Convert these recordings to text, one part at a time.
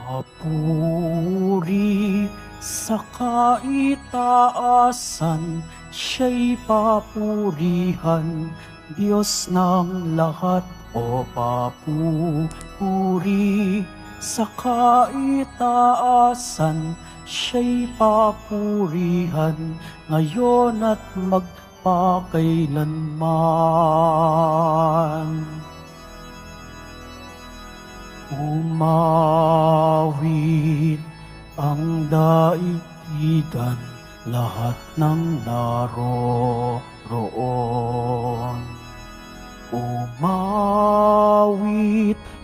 Papuri sa kaitaasan, siya'y papurihan, Diyos ng lahat. O papuri sa kaitaasan, siya'y papurihan, ngayon at magpakailanman. Umawit ang daigdigan, lahat ng naroroon. Umawit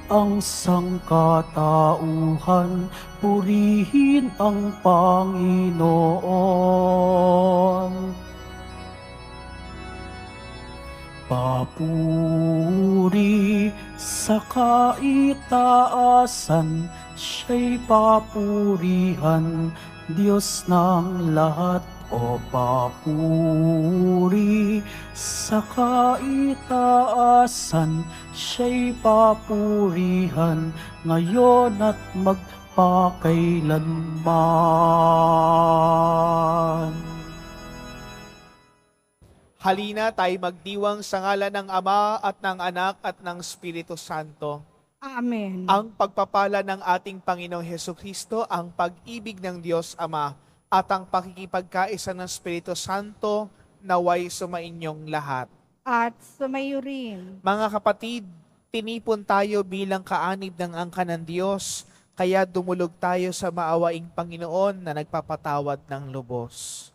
ang sangkatauhan, purihin ang Panginoon. Papuri sa kaitaasan, siya'y papurihan, Diyos ng lahat. O papuri sa kaitaasan, siya'y papurihan, ngayon at magpakailanman. Halina tayo magdiwang sa ngalan ng Ama at ng Anak at ng Espiritu Santo. Amen. Ang pagpapala ng ating Panginoong Hesukristo, ang pag-ibig ng Diyos Ama, at ang pakikipagkaisa ng Espiritu Santo naway sumainyong lahat. At sumayo rin. Mga kapatid, tinipon tayo bilang kaanib ng angka ng Diyos, kaya dumulog tayo sa maawaing Panginoon na nagpapatawad ng lubos.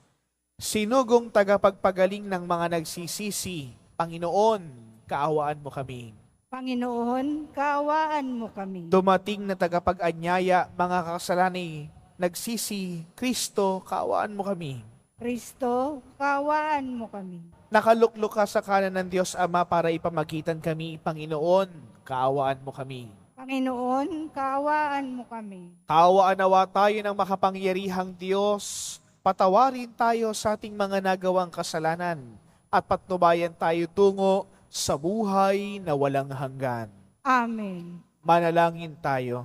Sinugong tagapagpagaling ng mga nagsisisi, Panginoon, kaawaan mo kami. Panginoon, kaawaan mo kami. Dumating na tagapag-anyaya, mga kasalani, nagsisi, Kristo, kaawaan mo kami. Kristo, kaawaan mo kami. Nakaluklok ka sa kanan ng Diyos Ama para ipamagitan kami, Panginoon, kaawaan mo kami. Panginoon, kaawaan mo kami. Kaawaan nawa tayo ng makapangyarihang Diyos, patawarin tayo sa ating mga nagawang kasalanan at patnubayan tayo tungo sa buhay na walang hanggan. Amen. Manalangin tayo.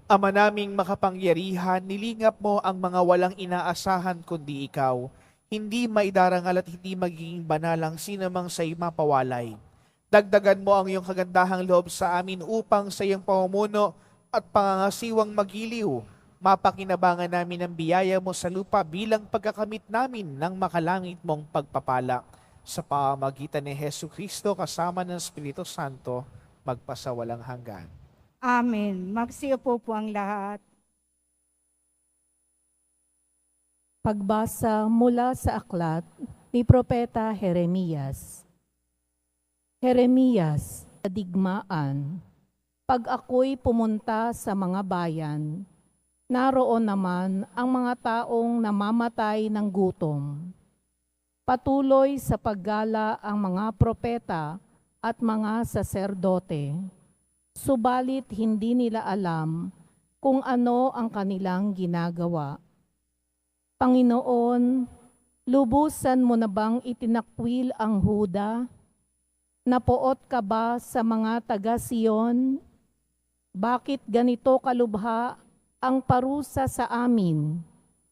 Ama naming makapangyarihan, nilingap mo ang mga walang inaasahan kundi ikaw. Hindi maidarangal at hindi magiging banalang sinamang sa'y mapawalay. Dagdagan mo ang iyong kagandahang loob sa amin upang sa iyong pamumuno at pangangasiwang magiliw, mapakinabangan namin ang biyaya mo sa lupa bilang pagkakamit namin ng makalangit mong pagpapala. Sa pamamagitan ni Hesukristo kasama ng Espiritu Santo, magpasawalang hanggan. Amen. Magsiupo po ang lahat. Pagbasa mula sa aklat ni Propeta Jeremias. Jeremias, sa digmaan, pag ako'y pumunta sa mga bayan, naroon naman ang mga taong namamatay ng gutom. Patuloy sa paggala ang mga propeta at mga saserdote, subalit hindi nila alam kung ano ang kanilang ginagawa. Panginoon, lubusan mo na bang itinakwil ang Huda? Napoot ka ba sa mga taga-Siyon? Bakit ganito kalubha ang parusa sa amin?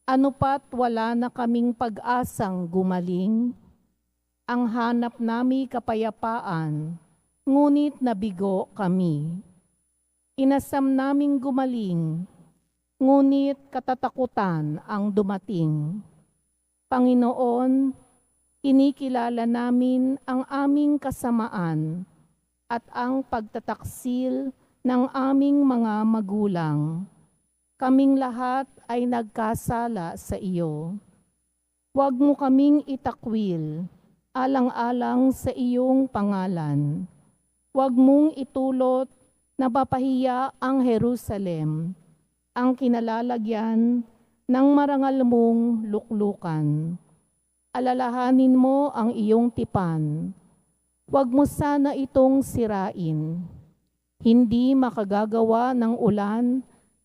Ano pa't wala na kaming pag-asang gumaling? Ang hanap nami kapayapaan, ngunit nabigo kami. Inasam naming gumaling, ngunit katatakutan ang dumating. Panginoon, inikilala namin ang aming kasamaan at ang pagtataksil ng aming mga magulang. Kaming lahat ay nagkasala sa iyo. Huwag mo kaming itakwil, alang-alang sa iyong pangalan. Huwag mong itulot na papahiya ang Jerusalem, ang kinalalagyan ng marangal mong luklukan. Alalahanin mo ang iyong tipan. Huwag mo sana itong sirain. Hindi makagagawa ng ulan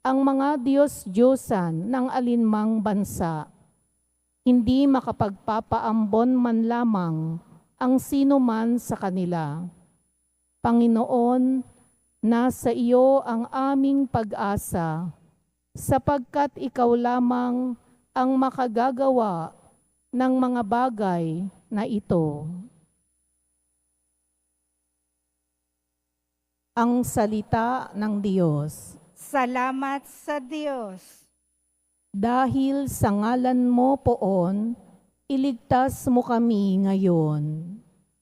ang mga Diyos-Diyosan ng alinmang bansa. Hindi makapagpapaambon man lamang ang sino man sa kanila. Panginoon, Nasa iyo ang aming pag-asa, sapagkat ikaw lamang ang makagagawa ng mga bagay na ito. Ang salita ng Diyos. Salamat sa Diyos. Dahil sa ngalan mo poon, iligtas mo kami ngayon.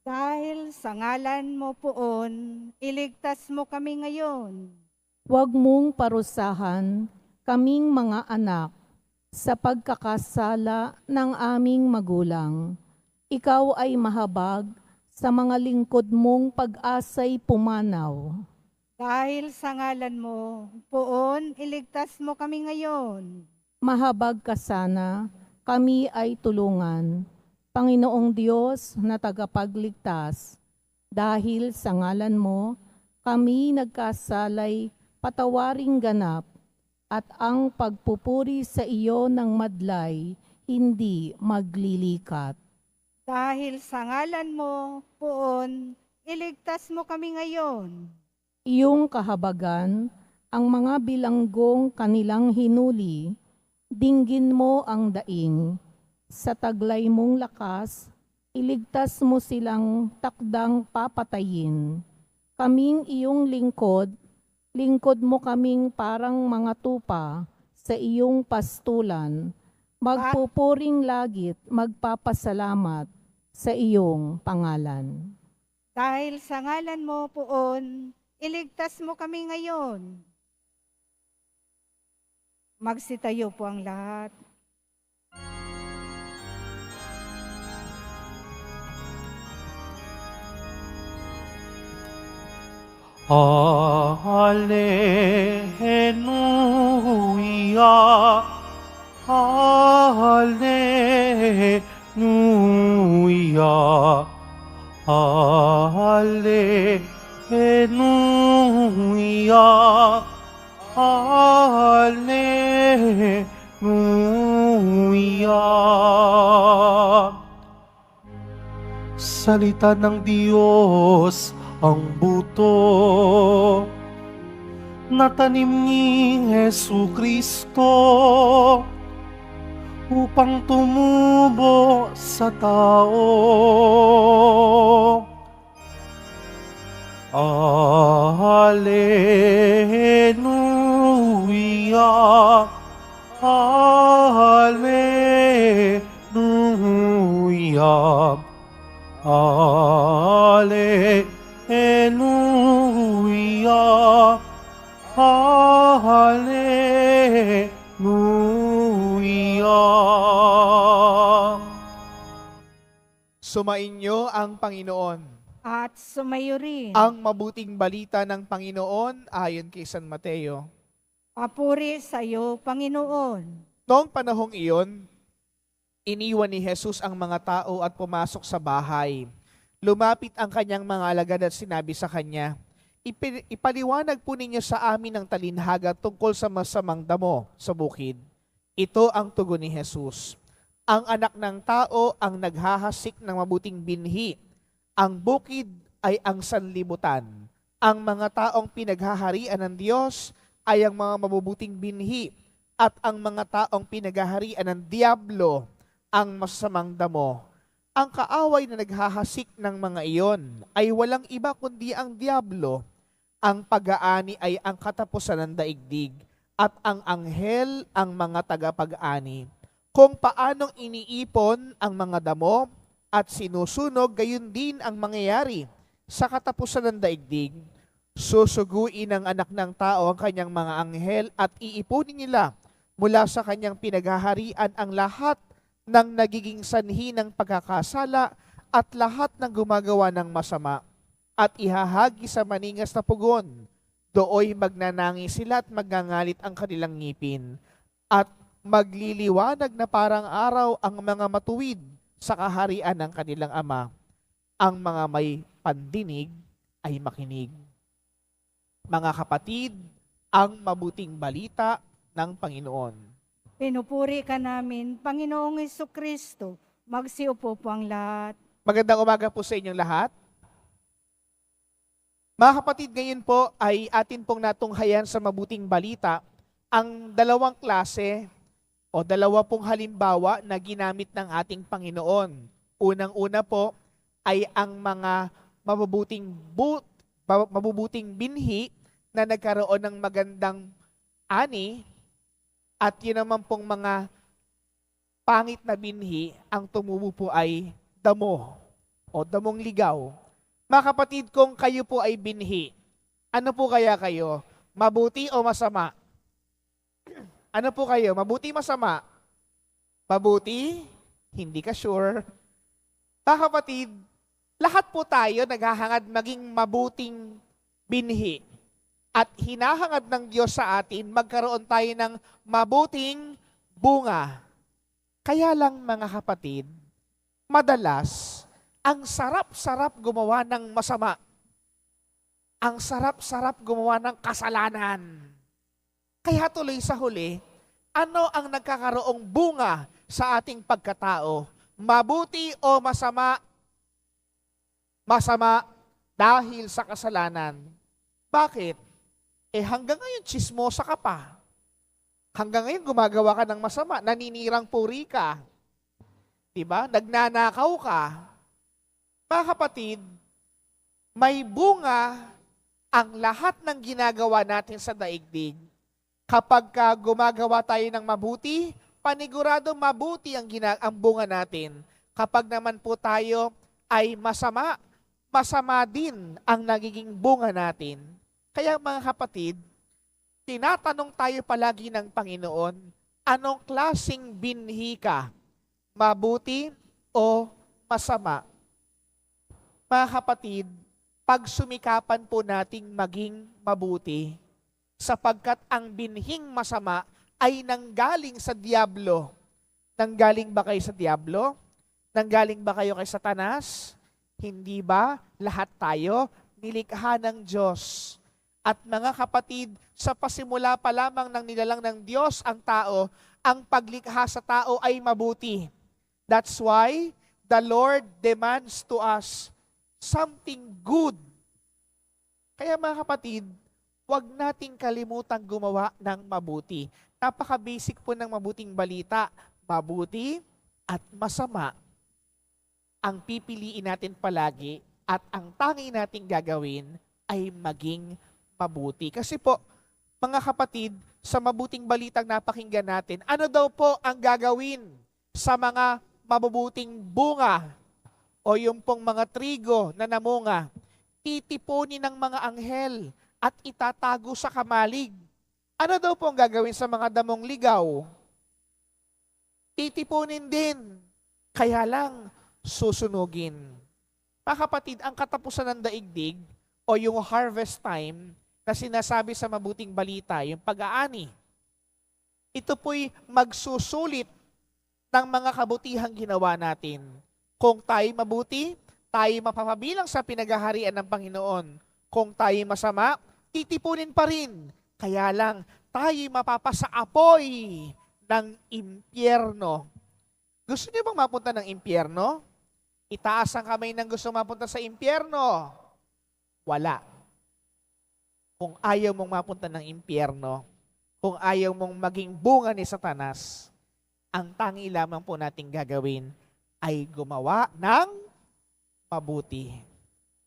Dahil sa ngalan mo poon, iligtas mo kami ngayon. Huwag mong parusahan kaming mga anak sa pagkakasala ng aming magulang. Ikaw ay mahabag sa mga lingkod mong pag-asa'y pumanaw. Dahil sa ngalan mo poon, iligtas mo kami ngayon. Mahabag ka sana, kami ay tulungan. Panginoong Diyos na tagapagligtas, dahil sa ngalan mo, kami nagkasalay patawaring ganap, at ang pagpupuri sa iyo ng madlay, hindi maglilikat. Dahil sa ngalan mo poon, iligtas mo kami ngayon. Iyong kahabagan, ang mga bilanggong kanilang hinuli, dinggin mo ang daing. Sa taglay mong lakas, iligtas mo silang takdang papatayin. Kaming iyong lingkod, lingkod mo kaming parang mga tupa sa iyong pastulan. Magpupuring langit, magpapasalamat sa iyong pangalan. Dahil sa ngalan mo poon, iligtas mo kami ngayon. Magsitayo po ang lahat. Hallelujah, Hallelujah, Hallelujah, Hallelujah. Salita ng Diyos ang buto na tanim ni Jesucristo upang tumubo sa tao. Hallelujah, Hallelujah, Hallelujah, Hallelujah. Sumainyo ang Panginoon. At sumayo rin. Ang mabuting balita ng Panginoon ayon kay San Mateo. Papuri sa iyo, Panginoon. Noong panahong iyon, iniwan ni Jesus ang mga tao at pumasok sa bahay. Lumapit ang kanyang mga alagad at sinabi sa kanya, Ipaliwanag po ninyo sa amin ang talinhaga tungkol sa masamang damo sa bukid. Ito ang tugon ni Jesus. Ang anak ng tao ang naghahasik ng mabuting binhi. Ang bukid ay ang sanlibutan. Ang mga taong pinaghaharian ng Diyos ay ang mga mabubuting binhi. At ang mga taong pinaghaharian ng Diablo, ang masamang damo. Ang kaaway na naghahasik ng mga iyon ay walang iba kundi ang Diablo. Ang pag-aani ay ang katapusan ng daigdig at ang anghel ang mga tagapag-ani. Kung paanong iniipon ang mga damo at sinusunog, gayon din ang mangyayari sa katapusan ng daigdig. Susuguin ng anak ng tao ang kanyang mga anghel at iipunin nila mula sa kanyang pinaghaharian ang lahat ng nagiging sanhi ng pagkakasala at lahat ng gumagawa ng masama. At ihahagi sa maningas na pugon. Dooy magnanangi sila at magngangalit ang kanilang ngipin. At magliliwanag na parang araw ang mga matuwid sa kaharian ng kanilang Ama. Ang mga may pandinig ay makinig. Mga kapatid, ang mabuting balita ng Panginoon. Pinupuri ka namin, Panginoong Jesucristo. Magsiupo po ang lahat. Magandang umaga po sa inyong lahat. Mga kapatid, ngayon po ay atin pong natunghayan sa mabuting balita ang dalawang klase o dalawa pong halimbawa na ginamit ng ating Panginoon. Unang-una po ay ang mga mabubuting binhi na nagkaroon ng magandang ani at yun naman pong mga pangit na binhi ang tumubo po ay damo o damong ligaw. Mga kapatid, kung kayo po ay binhi, ano po kaya kayo? Mabuti o masama? Ano po kayo? Mabuti, masama? Mabuti? Hindi ka sure. Mga kapatid, lahat po tayo naghahangad maging mabuting binhi. At hinahangad ng Diyos sa atin, magkaroon tayo ng mabuting bunga. Kaya lang mga kapatid, madalas, ang sarap-sarap gumawa ng masama. Ang sarap-sarap gumawa ng kasalanan. Kaya tuloy sa huli, ano ang nagkakaroong bunga sa ating pagkatao? Mabuti o masama? Masama dahil sa kasalanan. Bakit? Hanggang ngayon tsismosa ka pa. Hanggang ngayon gumagawa ka ng masama, naninirang puri ka. Diba? Nagnanakaw ka. Mga kapatid, may bunga ang lahat ng ginagawa natin sa daigdig. Kapag gumagawa tayo ng mabuti, panigurado mabuti ang bunga natin. Kapag naman po tayo ay masama, masama din ang nagiging bunga natin. Kaya mga kapatid, tinatanong tayo palagi ng Panginoon, anong klaseng binhi ka? Mabuti o masama? Mga kapatid, pagsumikapan po nating maging mabuti, sapagkat ang binhing masama ay nanggaling sa Diablo. Nanggaling ba kayo sa Diablo? Nanggaling ba kayo kay Satanas? Hindi ba lahat tayo nilikha ng Diyos? At mga kapatid, sa pasimula pa lamang ng nilalang ng Diyos ang tao, ang paglikha sa tao ay mabuti. That's why the Lord demands to us something good. Kaya mga kapatid, huwag nating kalimutang gumawa ng mabuti. Napaka-basic po ng mabuting balita. Mabuti at masama ang pipiliin natin palagi at ang tangi nating gagawin ay maging mabuti. Kasi po, mga kapatid, sa mabuting balitang napakinggan natin, ano daw po ang gagawin sa mga mabubuting bunga o yung pong mga trigo na namunga? Titipunin ng mga anghel at itatago sa kamalig. Ano daw po ang gagawin sa mga damong ligaw? Titipunin din. Kaya lang, susunugin. Mga kapatid, ang katapusan ng daigdig o yung harvest time na sinasabi sa mabuting balita, yung pag-aani, ito po'y magsusulit ng mga kabutihang ginawa natin. Kung tayo mabuti, tayo mapapabilang sa pinaghaharian ng Panginoon. Kung tayo masama, titipunin pa rin. Kaya lang, tayo mapapasa apoy ng impyerno. Gusto niyo bang mapunta ng impyerno? Itaas ang kamay ng gusto mapunta sa impyerno. Wala. Kung ayaw mong mapunta ng impyerno, kung ayaw mong maging bunga ni Satanas, ang tangi lamang po nating gagawin ay gumawa ng mabuti.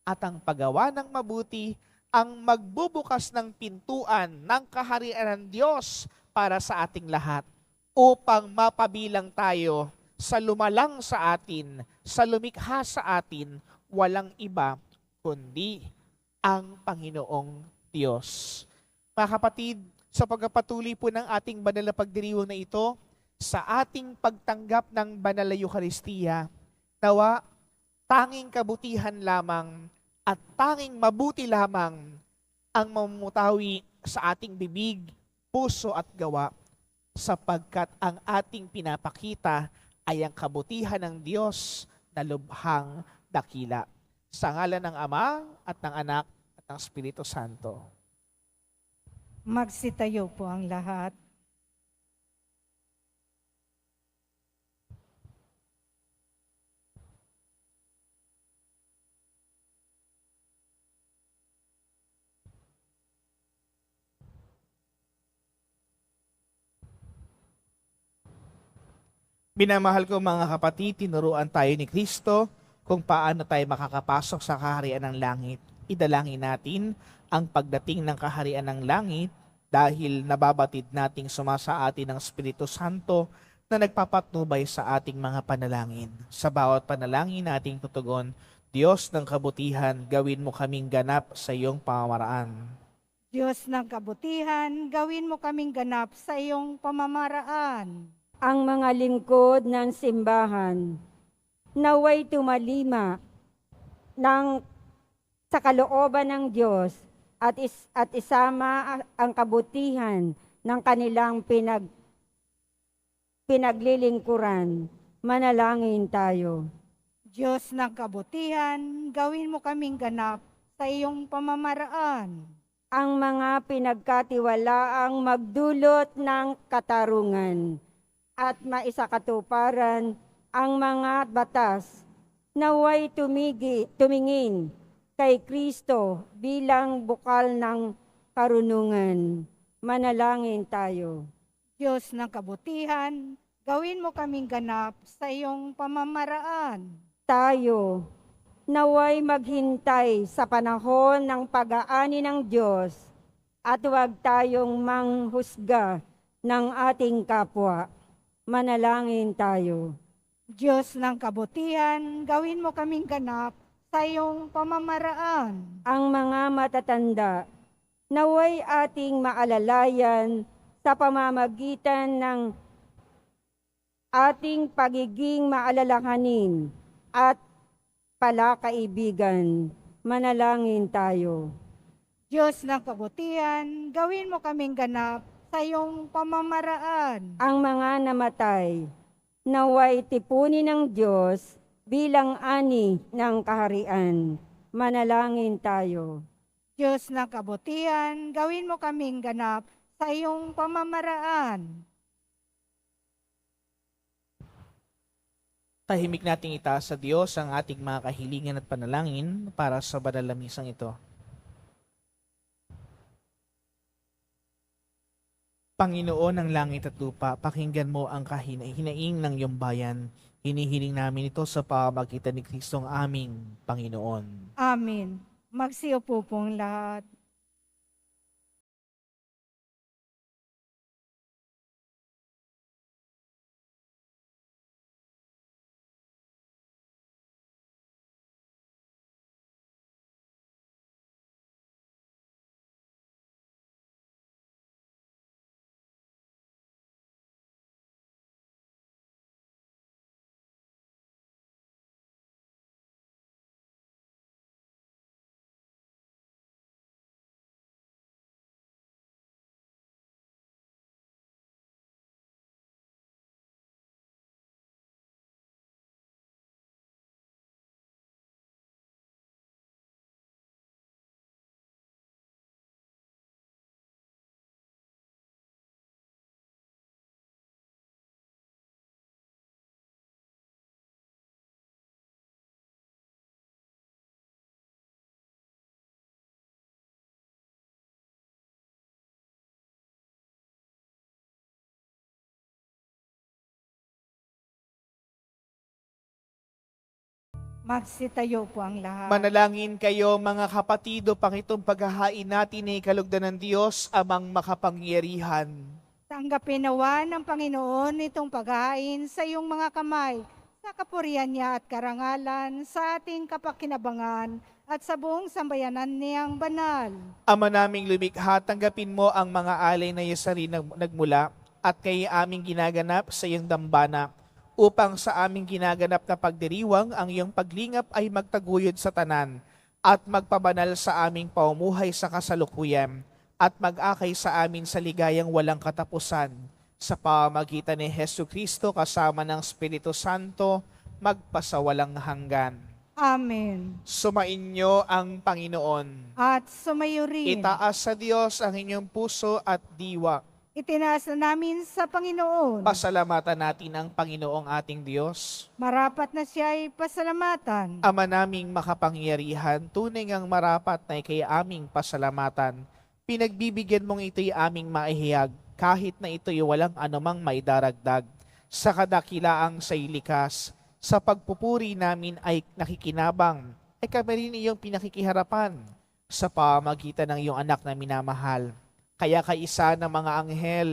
At ang paggawa ng mabuti ang magbubukas ng pintuan ng kaharian ng Diyos para sa ating lahat upang mapabilang tayo sa lumalang sa atin, sa lumikha sa atin, walang iba kundi ang Panginoong Diyos. Mga kapatid, sa pagpapatuloy po ng ating banal na pagdiriwang na ito, sa ating pagtanggap ng banal na Eucharistia, nawa tanging kabutihan lamang at tanging mabuti lamang ang mamumutawi sa ating bibig, puso at gawa, sapagkat ang ating pinapakita ay ang kabutihan ng Diyos na lubhang dakila. Sa ngalan ng Ama at ng Anak at ng Espiritu Santo. Magsitayo po ang lahat. Minamahal ko mga kapatid, tinuruan tayo ni Kristo kung paano tayo makakapasok sa kaharian ng langit. Idalangin natin ang pagdating ng kaharian ng langit dahil nababatid nating sumasa atin ng Espiritu Santo na nagpapatnubay sa ating mga panalangin. Sa bawat panalangin nating tutugon, Diyos ng kabutihan, gawin mo kaming ganap sa iyong pamamaraan. Diyos ng kabutihan, gawin mo kaming ganap sa iyong pamamaraan. Ang mga lingkod ng simbahan, naway tumalima sa kalooban ng Diyos at isama ang kabutihan ng kanilang pinaglilingkuran. Manalangin tayo. Diyos ng kabutihan, gawin mo kaming ganap sa iyong pamamaraan. Ang mga pinagkatiwalaang magdulot ng katarungan at maisakatuparan ang mga batas, naway tumingin kay Kristo bilang bukal ng karunungan. Manalangin tayo. Diyos ng kabutihan, gawin mo kaming ganap sa iyong pamamaraan. Tayo, naway maghintay sa panahon ng pag-aani ng Diyos at huwag tayong manghusga ng ating kapwa. Manalangin tayo. Diyos ng kabutihan, gawin mo kaming ganap sa iyong pamamaraan. Ang mga matatanda, naway ating maalalayan sa pamamagitan ng ating pagiging maalalahanin at palakaibigan. Manalangin tayo. Diyos ng kabutihan, gawin mo kaming ganap sa iyong pamamaraan. Ang mga namatay, naway tipunin ng Diyos bilang ani ng kaharian. Manalangin tayo. Diyos ng kabutihan, gawin mo kaming ganap sa iyong pamamaraan. Tahimik nating itaas sa Diyos ang ating mga kahilingan at panalangin para sa banal na misang ito. Panginoon ng langit at lupa, pakinggan mo ang hinaing ng iyong bayan. Hinihiling namin ito sa pamamagitan ni Kristong aming Panginoon. Amen. Magsiupo pong lahat. Magsitayo po ang lahat. Manalangin kayo mga kapatido, pang itong paghahain natin ay kalugdan ng Diyos amang makapangyarihan. Tanggapin nawa ng Panginoon itong paghahain sa iyong mga kamay, sa kapurihan niya at karangalan, sa ating kapakinabangan at sa buong sambayanan niyang banal. Ama naming lumikha, tanggapin mo ang mga alay na Yesari nagmula at kay aming ginaganap sa iyong dambana, upang sa aming ginaganap na pagdiriwang ang iyong paglingap ay magtaguyod sa tanan at magpabanal sa aming pamumuhay sa kasalukuyan at mag-akay sa amin sa ligayang walang katapusan sa pamamagitan ni Hesu Kristo kasama ng Espiritu Santo magpasawalang hanggan. Amen. Sumainyo ang Panginoon. At sumayo rin. Itaas sa Diyos ang inyong puso at diwa. Itinaas na namin sa Panginoon. Pasalamatan natin ang Panginoong ating Diyos. Marapat na siya ay pasalamatan. Ama naming makapangyarihan, tunay ngang marapat na ikay aming pasalamatan. Pinagbibigyan mong ito'y aming maihiyag, kahit na ito'y walang anumang maidaragdag. sa kadakilaang sa'y likas. Sa pagpupuri namin ay nakikinabang, ay kami rin iyong pinakikiharapan sa pamagitan ng iyong anak na minamahal. Kaya kaisa ng mga anghel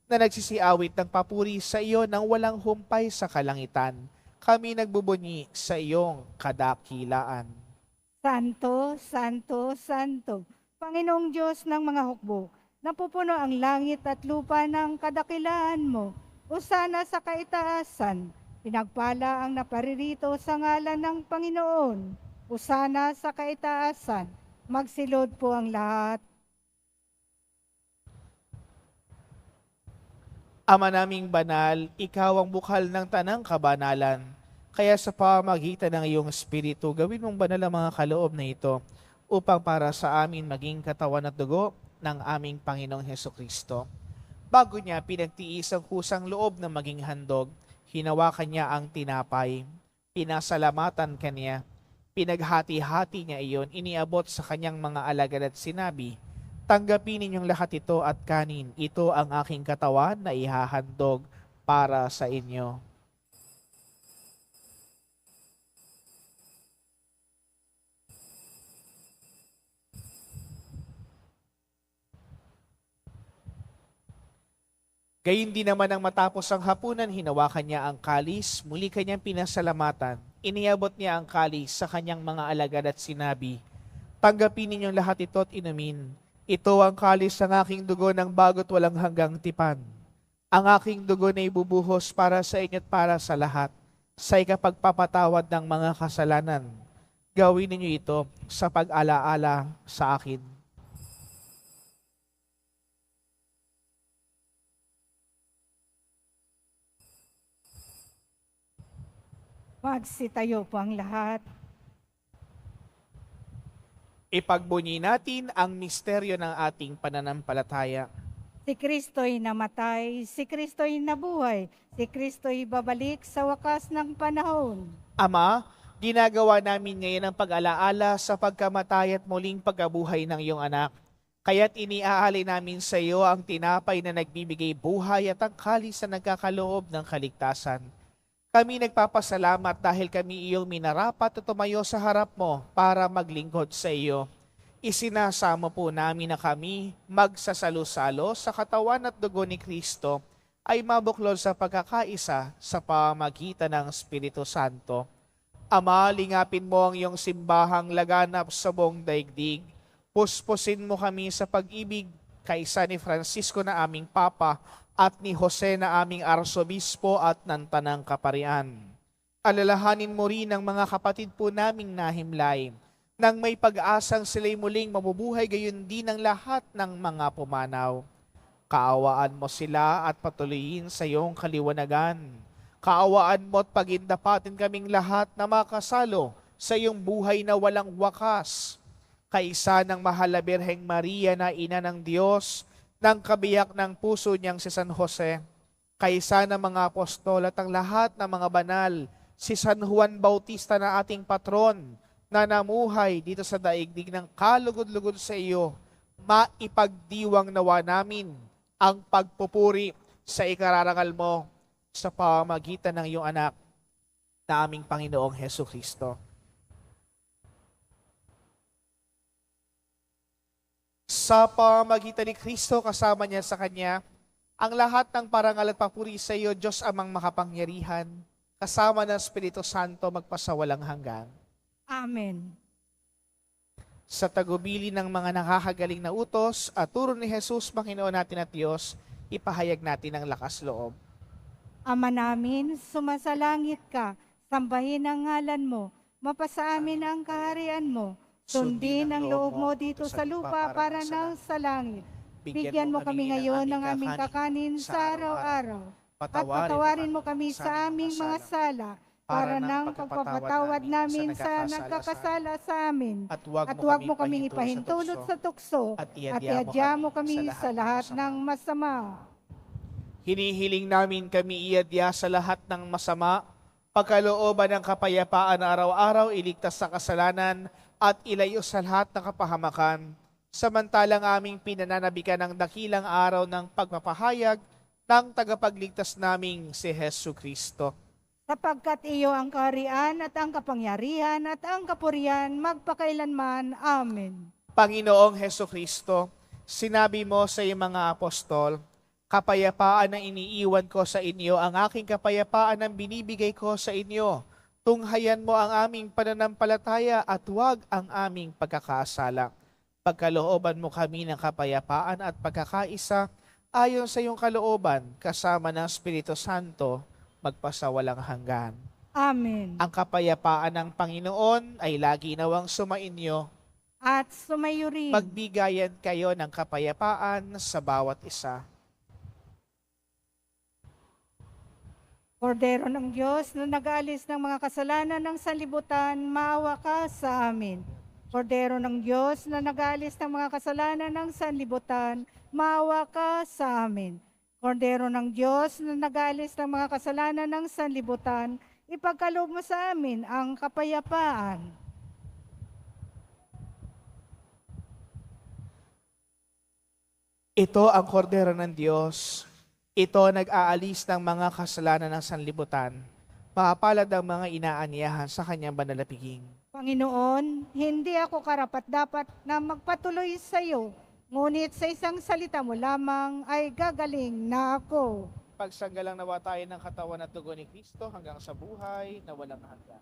na nagsisiawit ng papuri sa iyo nang walang humpay sa kalangitan, kami nagbubunyi sa iyong kadakilaan. Santo, Santo, Santo, Panginoong Diyos ng mga hukbo, napupuno ang langit at lupa ng kadakilaan mo. Hosana sa kaitaasan, pinagpala ang naparirito sa ngalan ng Panginoon. Hosana sa kaitaasan, magsilod po ang lahat. Ama naming banal, ikaw ang bukal ng tanang kabanalan. Kaya sa pamagitan ng iyong Espiritu, gawin mong banal ang mga kaloob na ito upang para sa amin maging katawan at dugo ng aming Panginoong Hesukristo. Bago niya pinagtiis ang kusang loob na maging handog, hinawakan niya ang tinapay, pinasalamatan kanya, pinaghati-hati niya iyon, iniabot sa kanyang mga alagad at sinabi, "Tanggapin ninyong lahat ito at kanin, ito ang aking katawan na ihahandog para sa inyo." Gayun din naman ang matapos ang hapunan, hinawakan niya ang kalis, muli kanyang pinasalamatan. Iniabot niya ang kalis sa kanyang mga alagad at sinabi, "Tanggapin ninyong lahat ito at inumin. Ito ang kalis ng aking dugo ng bago't walang hanggang tipan. Ang aking dugo na ibubuhos para sa inyo at para sa lahat, sa ikapagpapatawad ng mga kasalanan. Gawin ninyo ito sa pag-alaala sa akin." Magsitayo po ang lahat. Ipagbunyi natin ang misteryo ng ating pananampalataya. Si Kristo'y namatay, si Kristo'y nabuhay, si Kristo'y babalik sa wakas ng panahon. Ama, ginagawa namin ngayon ang pag-alaala sa pagkamatay at muling pagkabuhay ng iyong anak. Kaya't iniaalay namin sa iyo ang tinapay na nagbibigay buhay at ang kalis na nagkakaloob ng kaligtasan. Kami nagpapasalamat dahil kami iyong minarapat at tumayo sa harap mo para maglingkod sa iyo. Isinasamo po namin na kami magsasalo-salo sa katawan at dugo ni Kristo ay mabuklod sa pagkakaisa sa pamagitan ng Espiritu Santo. Ama, lingapin mo ang iyong simbahang laganap sa buong daigdig. Puspusin mo kami sa pag-ibig kaisa ni Francisco na aming Papa at ni Jose na aming Arsobispo at ng Tanang Kaparian. Alalahanin mo rin ang mga kapatid po naming nahimlay, nang may pag-asang sila'y muling mabubuhay gayon din ang lahat ng mga pumanaw. Kaawaan mo sila at patuloyin sa iyong kaliwanagan. Kaawaan mo at pagindapatin kaming lahat na makasalo sa iyong buhay na walang wakas. Kaisa ng mahal na Birheng Maria na Ina ng Diyos, ng kabiyak ng puso niyang si San Jose, kaisa ng mga apostol at ang lahat ng mga banal, si San Juan Bautista na ating patron, na namuhay dito sa daigdig ng kalugod-lugod sa iyo, maipagdiwang nawa namin ang pagpupuri sa ikararangal mo sa pamagitan ng iyong anak na aming Panginoong Hesukristo. Sa pamagitan ni Kristo, kasama niya sa Kanya, ang lahat ng parangal at papuri sa iyo, Diyos Amang makapangyarihan, kasama ng Espiritu Santo magpasawalang hanggan. Amen. Sa tagubili ng mga nakakagaling na utos at turo ni Jesus, Panginoon natin at Diyos, ipahayag natin ang lakas loob. Ama namin, sumasalangit ka, sambahin ang ngalan mo, mapasa amin ang kaharian mo, sundin ang loob mo dito sa lupa para nang sa langit. Bigyan mo kami ngayon ng aming kakanin sa araw-araw. At patawarin mo kami sa aming mga sala para nang pagpapatawad namin sa nagkakasala sa amin. At huwag mo kaming ipahintulot sa tukso at iadya mo kami sa lahat ng masama. Hinihiling namin kami iadya sa lahat ng masama, pagkalooban ng kapayapaan na araw-araw, iligtas sa kasalanan, at ilayo sa lahat ng kapahamakan, samantalang aming pinananabikan ng dakilang araw ng pagpapahayag ng tagapagligtas naming si Hesu Kristo. Sapagkat iyo ang kaharian at ang kapangyarihan at ang kapurihan magpakailanman. Amen. Panginoong Hesu Kristo, sinabi mo sa iyong mga apostol, kapayapaan ang iniiwan ko sa inyo, ang aking kapayapaan ang binibigay ko sa inyo. Tunghayan mo ang aming pananampalataya at huwag ang aming pagkakasala. Pagkalooban mo kami ng kapayapaan at pagkakaisa, ayon sa iyong kalooban, kasama ng Espiritu Santo, magpasawalang hanggan. Amen. Ang kapayapaan ng Panginoon ay lagi nawang sumainyo. At sumayo rin. Magbigayan kayo ng kapayapaan sa bawat isa. Kordero ng Diyos na nag-aalis ng mga kasalanan ng sanlibutan, maawa ka sa amin. Kordero ng Diyos na nag-aalis ng mga kasalanan ng sanlibutan, maawa ka sa amin. Kordero ng Diyos na nag-aalis ng mga kasalanan ng sanlibutan, ipagkaloob mo sa amin ang kapayapaan. Ito ang kordero ng Diyos. Ito nag-aalis ng mga kasalanan ng sanlibutan. Mapapalad ang mga inaanyahan sa kanyang banal na piging. Panginoon, hindi ako karapat-dapat na magpatuloy sa iyo, ngunit sa isang salita mo lamang ay gagaling na ako. Pagsanggalang nawa tayo ng katawan at dugo ni Kristo hanggang sa buhay na walang hanggan.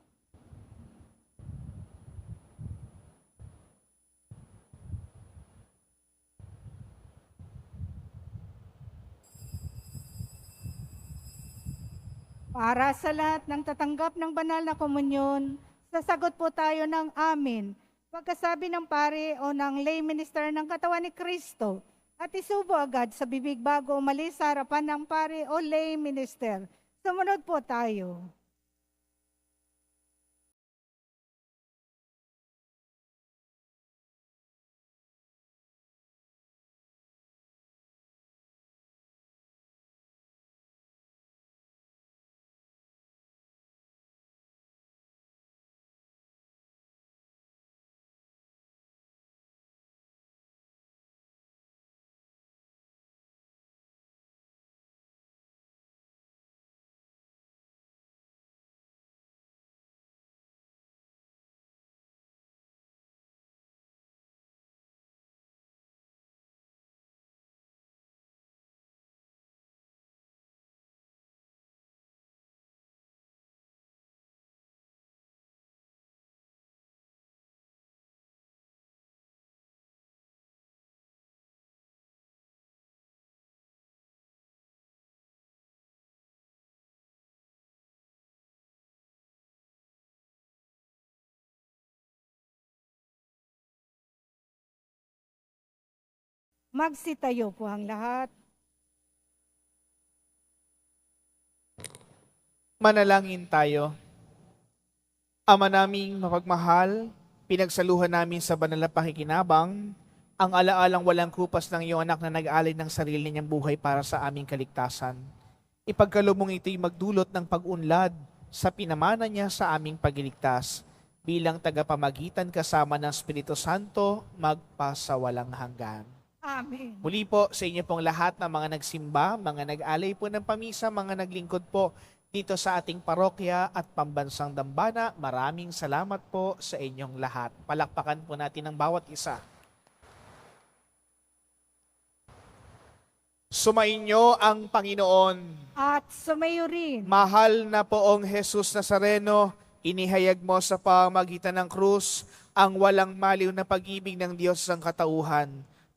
Para sa lahat ng tatanggap ng banal na komunyon, sasagot po tayo ng amen. Pagkasabi ng pare o ng lay minister ng katawan ni Kristo, at isubo agad sa bibig bago umalis sa harapan ng pare o lay minister. Sumunod po tayo. Magsitayo po ang lahat. Manalangin tayo. Ama naming mapagmahal, pinagsaluhan namin sa banal na pakikinabang, ang alaalang walang kupas ng iyong anak na nag-alay ng sarili niyang buhay para sa aming kaligtasan. Ipagkaloob mong ito'y magdulot ng pag-unlad sa pinamana niya sa aming pagliligtas, bilang tagapamagitan kasama ng Espiritu Santo, magpasawalang hanggan. Amen. Muli po sa inyo pong lahat na mga nagsimba, mga nag-alay po ng pamisa, mga naglingkod po dito sa ating parokya at pambansang dambana, maraming salamat po sa inyong lahat. Palakpakan po natin ang bawat isa. Sumainyo ang Panginoon. At sumayo rin. Mahal na poong Jesus Nazareno, inihayag mo sa pamagitan ng krus ang walang maliw na pag-ibig ng Diyos ang katauhan.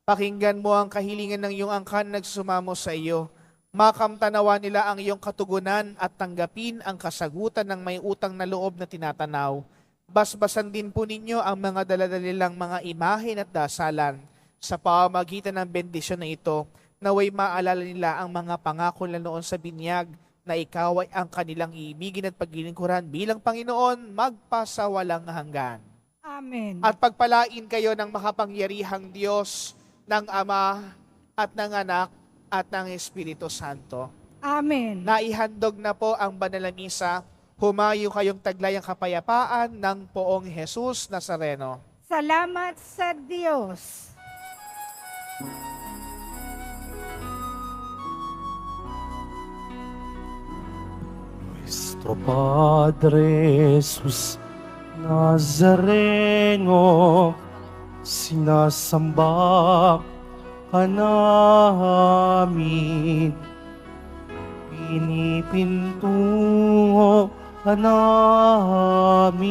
Pakinggan mo ang kahilingan ng iyong angkan na nagsumamo sa iyo. Makamtanawa nila ang iyong katugunan at tanggapin ang kasagutan ng may utang na loob na tinatanaw. Basbasan din po ninyo ang mga daladalilang mga imahen at dasalan. Sa pamamagitan ng bendisyon na ito, naway maalala nila ang mga pangako na noon sa binyag na ikaw ay ang kanilang iibigin at paglilingkuran bilang Panginoon magpasawalang hanggan. Amen. At pagpalain kayo ng makapangyarihang Diyos, ng Ama at ng Anak at ng Espiritu Santo. Amen. Naihandog na po ang banal na misa. Humayo kayong taglayang kapayapaan ng poong Jesus Nazareno. Salamat sa Diyos. Nuestro Padre Jesus Nazareno, sinasamba ka namin, pinipintungo ka namin,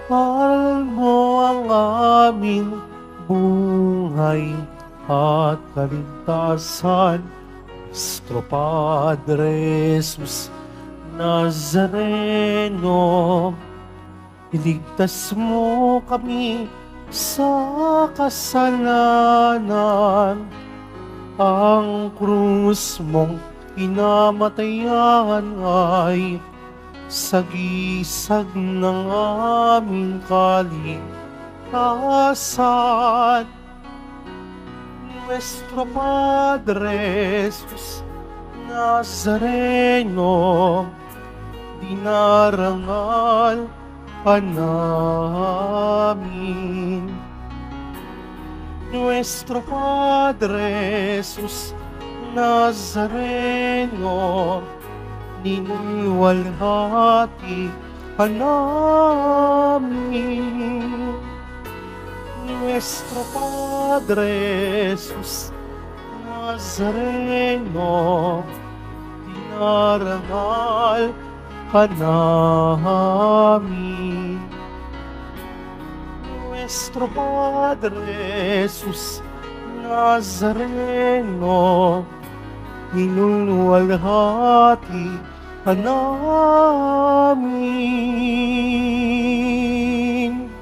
mahal mo ang aming buhay at kaligtasan. Nuestro Padre Jesus Nazareno, iligtas mo kami sa kasalanan. Ang krus mong pinamatayan ay sagisag ng aming kaligtasan. Nuestro Padre Jesus Nazareno, dinarangal ka namin. Nuestro Padre Jesus Nazareno, ninuwalhati ka namin. Nuestro Padre Jesus Nazareno, dinarangal ka namin. Nuestro Padre Jesus Nazareno, ninuwalhati ka namin.